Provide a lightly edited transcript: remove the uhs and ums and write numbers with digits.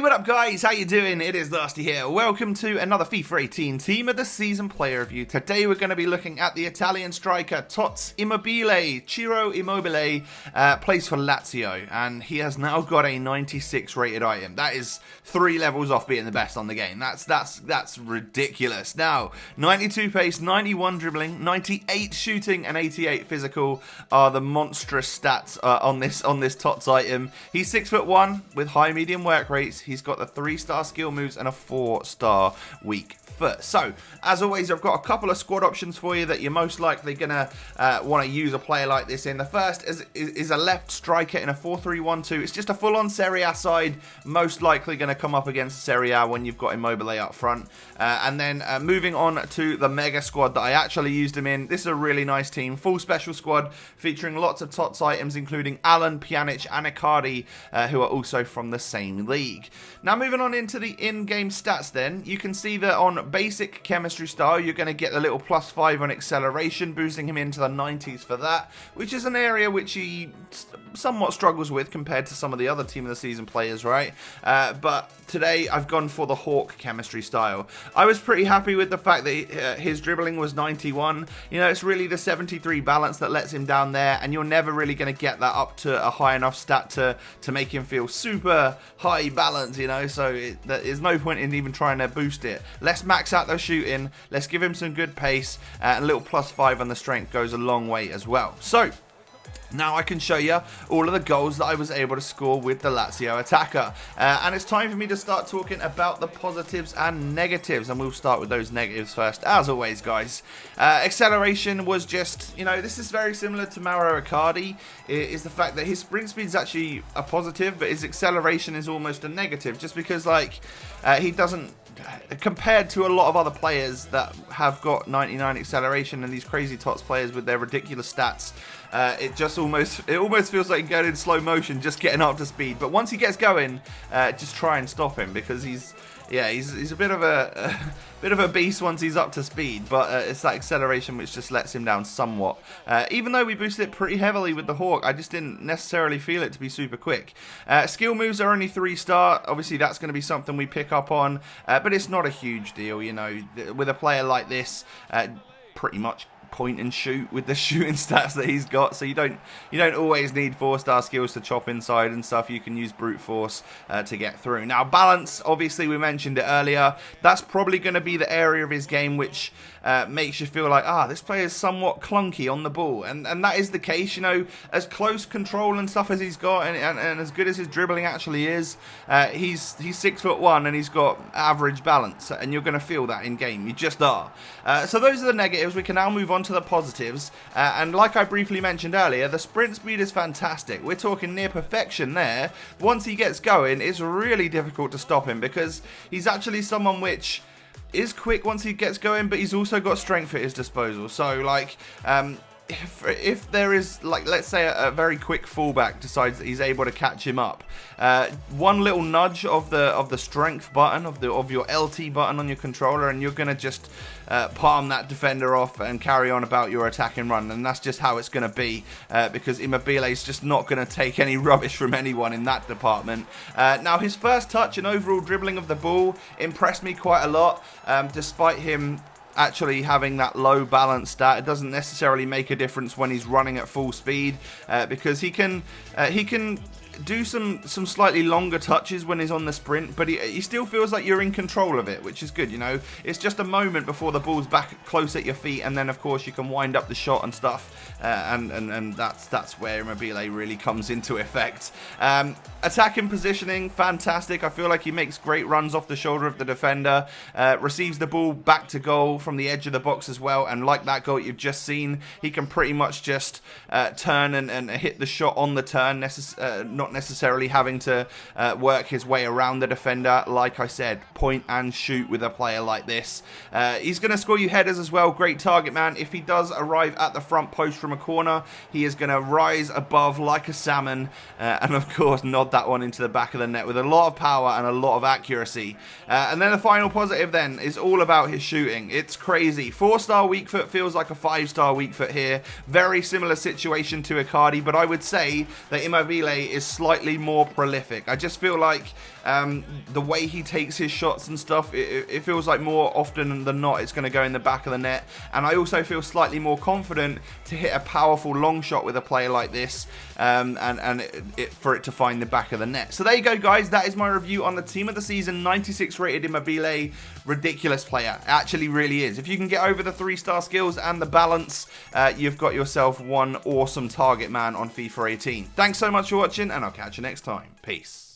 What up guys, how you doing? It is Nasty here. Welcome to another FIFA 18 Team of the Season player review. Today we're going to be looking at the Italian striker Tots Immobile. Ciro Immobile plays for Lazio and he has now got a 96 rated item. That is 3 levels off being the best on the game. That's ridiculous. Now, 92 pace, 91 dribbling, 98 shooting and 88 physical are the monstrous stats on this Tots item. He's 6'1" with high medium work rates. He's got the 3-star skill moves and a 4-star weak foot. So, as always, I've got a couple of squad options for you that you're most likely going to want to use a player like this in. The first is a left striker in a 4-3-1-2. It's just a full-on Serie A side, most likely going to come up against Serie A when you've got Immobile up front. And then moving on to the mega squad that I actually used him in. This is a really nice team, full special squad featuring lots of Tots items, including Alan, Pjanic and Icardi, who are also from the same league. Now moving on into the in-game stats then, you can see that on basic chemistry style, you're going to get a little +5 on acceleration, boosting him into the 90s for that, which is an area which he somewhat struggles with compared to some of the other Team of the Season players, right? But today I've gone for the Hawk chemistry style. I was pretty happy with the fact that his dribbling was 91. You know, it's really the 73 balance that lets him down there, and you're never really going to get that up to a high enough stat to make him feel super high balance, you know, so there's no point in even trying to boost it. Let's max out the shooting, let's give him some good pace, and a little +5 on the strength goes a long way as well. So now I can show you all of the goals that I was able to score with the Lazio attacker. And it's time for me to start talking about the positives and negatives. And we'll start with those negatives first, as always, guys. Acceleration was just, you know, this is very similar to Mauro Icardi. Is the fact that his sprint speed is actually a positive, but his acceleration is almost a negative. Just because, like, he doesn't, compared to a lot of other players that have got 99 acceleration and these crazy Tots players with their ridiculous stats, it almost feels like going in slow motion, just getting up to speed. But once he gets going, just try and stop him, because he's a bit of a beast once he's up to speed. But it's that acceleration which just lets him down somewhat. Even though we boosted it pretty heavily with the Hawk, I just didn't necessarily feel it to be super quick. Skill moves are only 3-star. Obviously, that's going to be something we pick up on, but it's not a huge deal. You know, with a player like this, pretty much point and shoot with the shooting stats that he's got, so you don't always need 4-star skills to chop inside and stuff. You can use brute force to get through. Now balance, obviously we mentioned it earlier, that's probably going to be the area of his game which makes you feel like, this player is somewhat clunky on the ball, and that is the case. You know, as close control and stuff as he's got, and as good as his dribbling actually is, he's 6'1" and he's got average balance, and you're going to feel that in game. You just are. So those are the negatives. We can now move on to the positives, and like I briefly mentioned earlier, the sprint speed is fantastic. We're talking near perfection there. Once he gets going, it's really difficult to stop him, because he's actually someone which is quick once he gets going, but he's also got strength at his disposal. So like, if there is, like, let's say a very quick fullback decides that he's able to catch him up, one little nudge of the strength button, of your LT button on your controller, and you're gonna just palm that defender off and carry on about your attack and run. And that's just how it's going to be, because Immobile is just not going to take any rubbish from anyone in that department. Now his first touch and overall dribbling of the ball impressed me quite a lot, despite him actually having that low balance stat. It doesn't necessarily make a difference when he's running at full speed, because he can do some slightly longer touches when he's on the sprint, but he still feels like you're in control of it, which is good. You know, it's just a moment before the ball's back close at your feet, and then of course you can wind up the shot and stuff, and that's where Immobile really comes into effect. Attacking positioning, fantastic. I feel like he makes great runs off the shoulder of the defender, receives the ball back to goal from the edge of the box as well, and like that goal you've just seen, he can pretty much just turn and hit the shot on the turn, not necessarily having to work his way around the defender. Like I said, point and shoot with a player like this. He's going to score you headers as well. Great target man. If he does arrive at the front post from a corner, he is going to rise above like a salmon, and of course nod that one into the back of the net with a lot of power and a lot of accuracy. And then the final positive then is all about his shooting. It's crazy. 4-star weak foot feels like a 5-star weak foot here. Very similar situation to Icardi, but I would say that Immobile is slightly more prolific. I just feel like the way he takes his shots and stuff, it feels like more often than not it's going to go in the back of the net. And I also feel slightly more confident to hit a powerful long shot with a player like this, for it to find the back of the net. So there you go, guys. That is my review on the team of the season, 96 rated Immobile. Ridiculous player. Actually really is. If you can get over the 3-star skills and the balance, you've got yourself one awesome target man on FIFA 18. Thanks so much for watching, and I'll catch you next time. Peace.